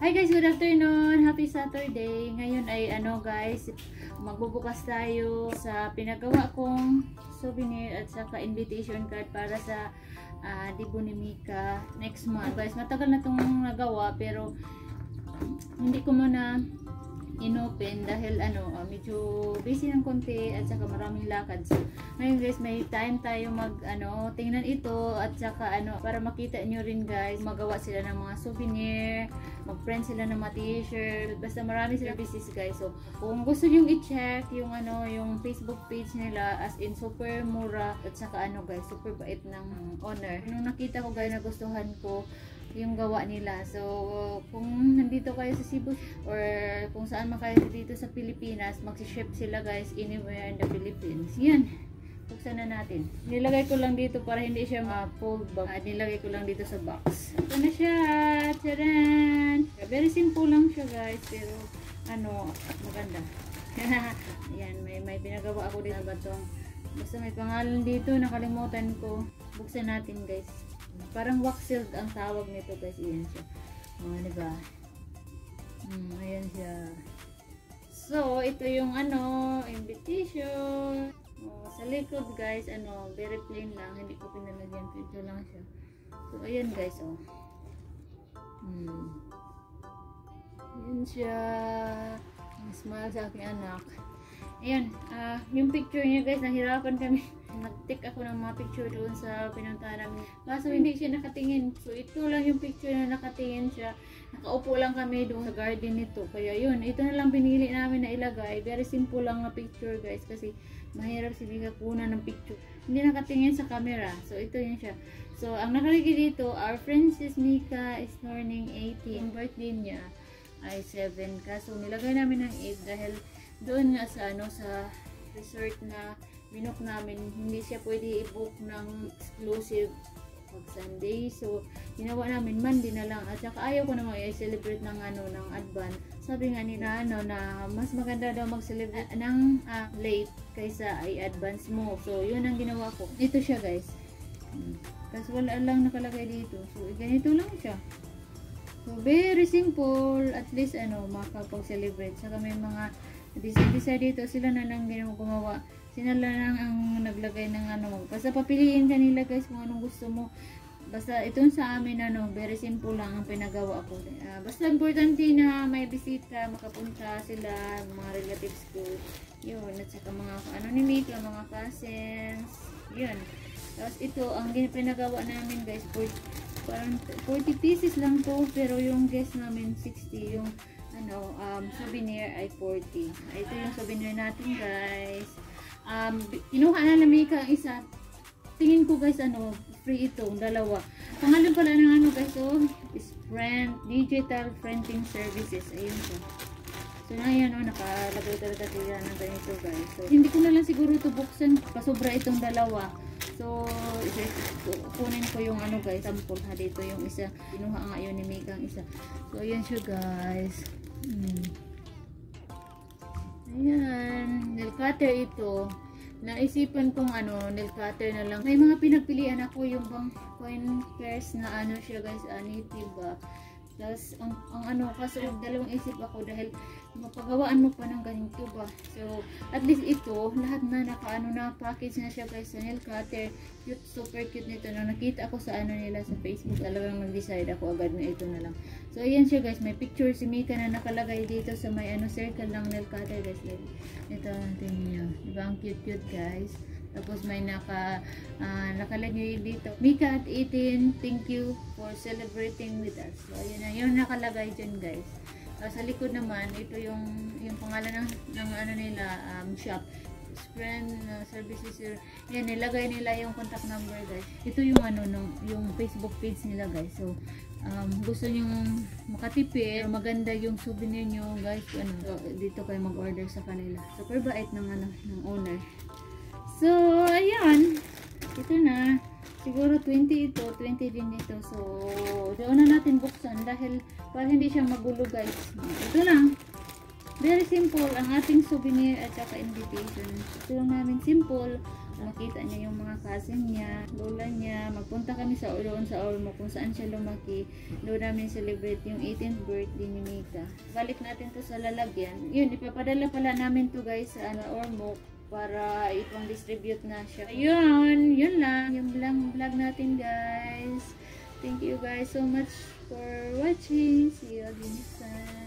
Hi guys, good afternoon. Happy Saturday. Ngayon ay guys, magbubukas tayo sa pinagawa kong souvenir at saka invitation card para sa Dibo ni Mika next month. Guys, matagal na itong nagawa pero hindi ko muna inopen dahil medyo busy ng konti at saka maraming lakad. So, ngayon guys, may time tayo mag tingnan ito at saka para makita nyo rin guys, magawa sila ng mga souvenir, mag-print sila ng mga t-shirt, basta marami sila business guys. So, kung gusto nyo i-check yung yung Facebook page nila, as in super mura at saka guys, super bait ng owner. Nung nakita ko guys, nagustuhan ko yung gawa nila. So, kung nandito kayo sa Cebu or kung saan man kayo dito sa Pilipinas, magsi-ship sila guys anywhere in the Philippines. Yan. Buksan na natin. Nilagay ko lang dito para hindi siya ma-fold back. Nilagay ko lang dito sa box. Ito na siya. Tcharan! Very simple lang siya guys. Pero, maganda. Yan. May pinagawa ako dito. Basta may pangalan dito. Nakalimutan ko. Buksan natin guys. Parang wax sealed ang tawag nito guys. Ayan siya. Diba? Ayan siya. So, ito yung invitation. Sa likod guys, very plain lang. Hindi ko pinalagyan. Ito lang siya. So, ayan guys, ayan siya. Smile sa aking anak. Ayan, yung picture niya guys, nahirapan kami. Nag-take ako ng mga picture doon sa pinuntahan namin. Kaso hindi siya nakatingin. So ito lang yung picture na nakatingin siya. Nakaupo lang kami doon sa garden nito. Kaya yun, ito na lang pinili namin na ilagay. Very simple lang na picture guys. Kasi mahirap si Mika kunan ng picture. Hindi nakatingin sa camera. So ito yun siya. So ang nakalagay dito, our Princess Mika is turning 18. Birthday niya ay 7. Kaso nilagay namin ng 8 dahil doon nga sa sa resort na binook namin, hindi siya pwede i-book ng exclusive pag Sunday. So, ginawa namin Monday na lang. At saka ayaw ko naman i-celebrate ng ng advance. Sabi nga nila na mas maganda daw mag-celebrate ng late kaysa i-advance mo. So, yun ang ginawa ko. Ito siya guys. Kasi wala lang nakalagay dito. So, ganito lang siya. So, very simple. At least makapag-celebrate. Saka may mga design dito. Sila na lang gumawa. Sila lang ang naglagay ng basta papiliin kanila guys kung anong gusto mo. Basta itong sa amin very simple lang ang pinagawa ko. Basta importante na may bisita, makapunta sila, mga relatives ko. Yun, at saka mga anonymous, mga cousins. Yun. Tapos ito, ang pinagawa namin guys, parang 40 pieces lang to, pero yung guest namin 60, yung souvenir ay 40. Ito yung souvenir natin guys. Kinuha na namin ang isa. Tingin ko guys free ito, dalawa. Pangalan pala ng guys is Digital Printing Services. Ayun siya. So na yan nakalagay talaga sila ng ganito guys. So hindi ko na lang siguro ito buksan, pasobra itong dalawa. So kunin ko yung guys, sample dito yung isa. Kinuha nga yun ni Mika ang isa. So ayan siya guys. Ayan, nail cutter ito. Naisipan kong nail cutter na lang. May mga pinagpilian ako yung bang coin pairs na siya guys, native ba. Tapos ang kaso dalawang isip ako dahil mapagawaan mo pa ng ganito ba. So at least ito lahat na na package na siya guys sa nail cutter. Cute, super cute nito. Nung nakita ako sa nila sa Facebook, talagang nag-decide ako agad na ito na lang. So ayan siya guys, may picture si Mika na nakalagay dito sa may circle ng nail cutter guys. Ito tingnan niyo. Diba ang cute guys. Tapos may nakalagay dito, Mika at 18, thank you for celebrating with us. So ayun na, yun nakalagay dyan guys. Sa likod naman, ito yung pangalan ng nila, shop. Friend services. Yan, nilagay nila yung contact number guys. Ito yung yung Facebook page nila guys. So gusto niyo makatipid, maganda yung souvenir nyo guys. Dito kayo mag-order sa kanila. Super bait ng owner. So, ayan. Ito na. Siguro 20 ito. 20 din ito. So, doon na natin buksan dahil para hindi siya magulo guys. Ito lang. Very simple ang ating souvenir at saka invitation. Ito lang namin simple. makita niya yung mga cousin niya, lola niya. Magpunta kami doon sa Ormoc kung saan siya lumaki. Doon namin celebrate yung 18th birthday ni Mika. Balik natin to sa lalagyan. Yun, ipapadala pala namin to guys sa Ormoc para ipang distribute na siya. Ayun, yun lang. Yung vlog natin guys. Thank you guys so much for watching. See you again next time.